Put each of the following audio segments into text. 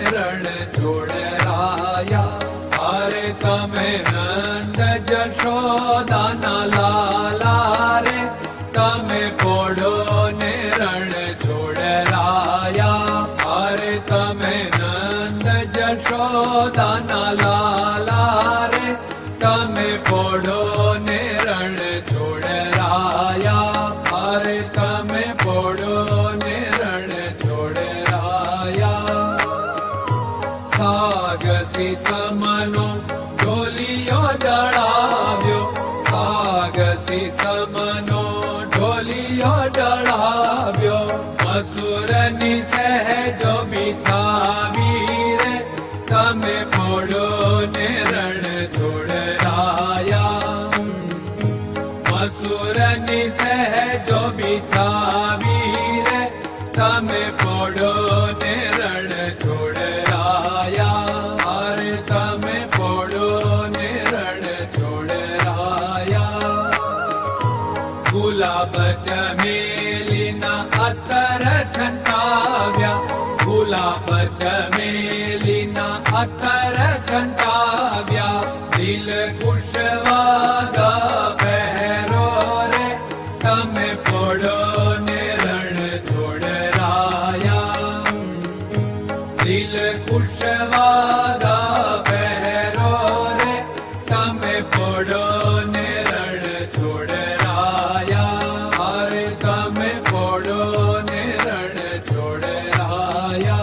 रण छोड़राया। अरे तमे नंद जशोदाना लाला रे, तमे पोड़ो ने रण छोड़राया। अरे तमे नंद जशोदाना लाला रे, तमे पोड़ो ने रण छोड़राया। अरे तमे पोड़ो ने रण छोड़राया। सागसी समनो ढोलियो डळाव्यो, सागसी समनो ढोलियो डळाव्यो। असुरनी सहजो बिछावी रे, तमे पोड़ो ने रण छोड़राया। असुरनी सहजो बिछावी रे, तमे पोड़ो ने रण छोड़राया। अरे तमे पोड़ो ने रण छोड़राया। गुलाब चमेलीना अतर छंटाव्या, गुलाब चमेलीना अतर छंटाव्या। दिल कुशवागा पहरो रे, तमे पोड़ो ने रण छोड़राया। दिल कुशवागा पहरो रे, तमे पोड़ो ने रण छोड़राया। अरे तमे पोड़ो ने रण छोड़राया।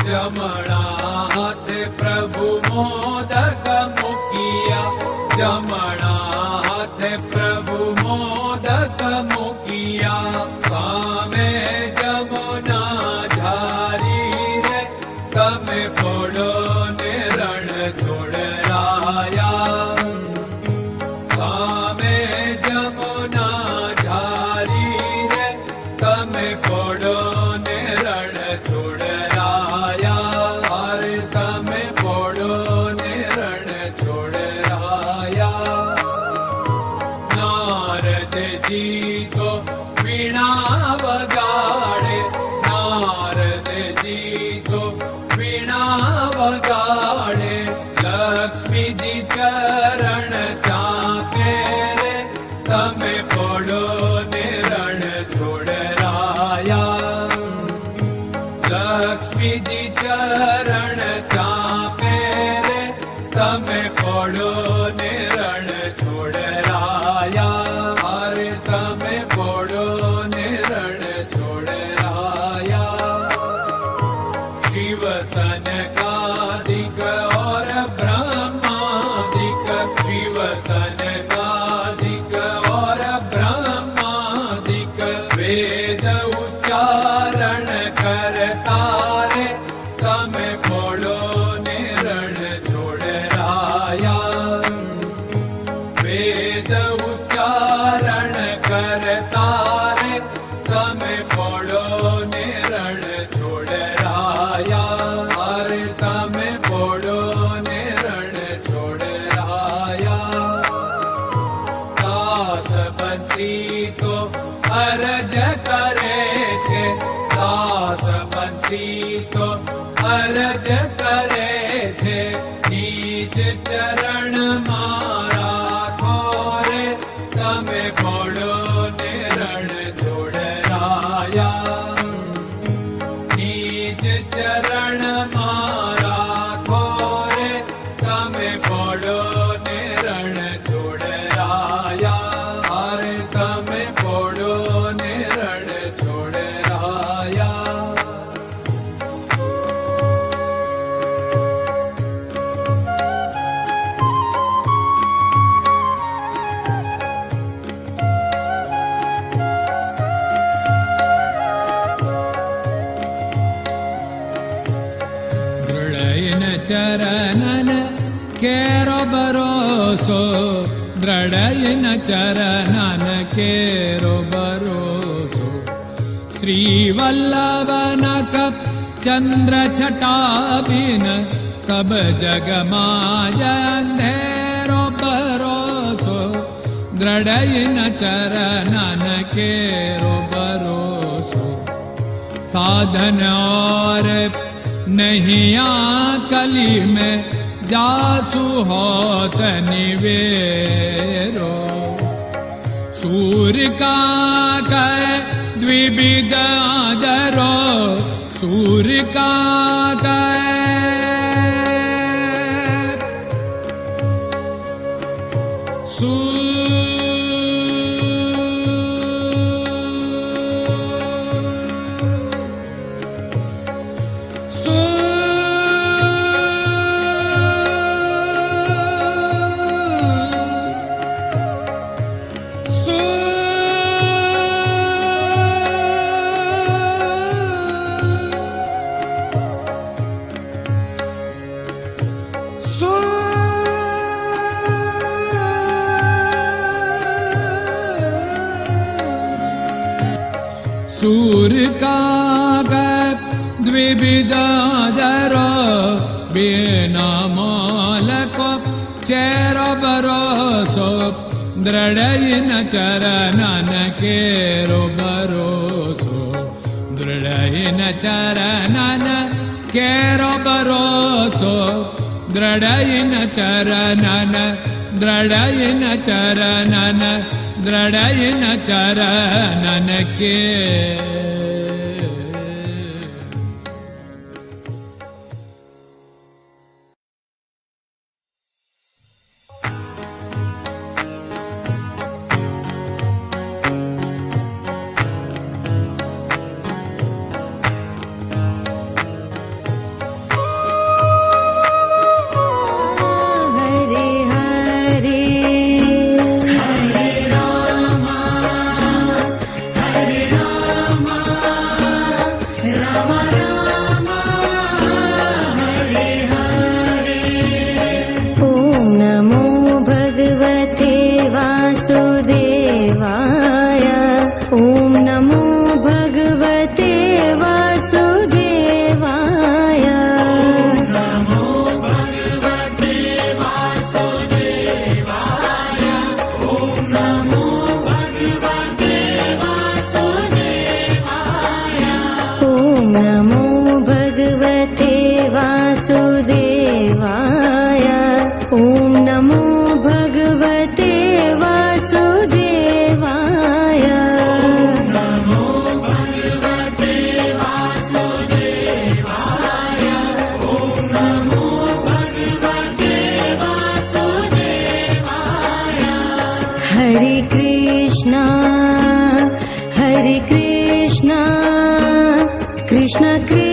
जमणा हाथे प्रभु मोदक मुकिया, जमणा हाथे प्रभु मोदक मुकिया। सामे जमुना झारी रे, तमे पोड़ो ने रण छोड़राया। सामे जमुना झारी रे, तमे पोड़ो ने रण छोड़राया। अरे तमे पोड़ो ने रण छोड़राया। नारद जी को वीणा वगाड़े, नारद जी को वीणा वगाड़े। लक्ष्मी जी चरण चाके रे, तमे पोड़ो ने रण छोड़राया। लक्ष्मी जी चरण चाके रे, तमे पोड़ो ने रण छोड़राया। अरे तमे पोड़ो ने रण छोड़राया। शिव सनकादिक और ब्रह्मादिक, शिव सनकादिक और ब्रह्मादिक। वेद उच्चारण करता रे, तमे पोड़ो ने रण छोड़राया। वेद उच्चारण करता रे, तमे पोड़ो ने रण छोड़राया। अरे तमे पोड़ो ने रण छोड़राया। दास बंसी तो अरज करे छे, दास बंसी तो अरज करे छे। नीज चरण मारा थोरे, तमे पोड़ो ने रण छोड़राया। नीज चरण मारा थोरे, तमे पोड़ो ने रण छोड़राया। अरे तमे पोड़ो ने रण छोड़राया। चरणन केरो भरोसो, दृढ़यन चरणन केरो भरोसो। श्रीवल्लभन कप चंद्र छटाबिन, सब जग माय अंधेरो भरोसो। दृढ़यन चरणन केरो भरोसो। साधन और नहीं कली में जासु होत निवेरो। सूर्य का कह द्विविध आदरो, सूर्य का कह सूर्य का द्विविधादरो, बिना मालको चेर भरोसो, दृढ़ न चरणन केरो भरोसो, दृढ़ न चरणन केरो भरोसो, दृढ़ न चरणन, दृढ़ न चरणन, दृढ़ न चरणन के। Krishna Krishna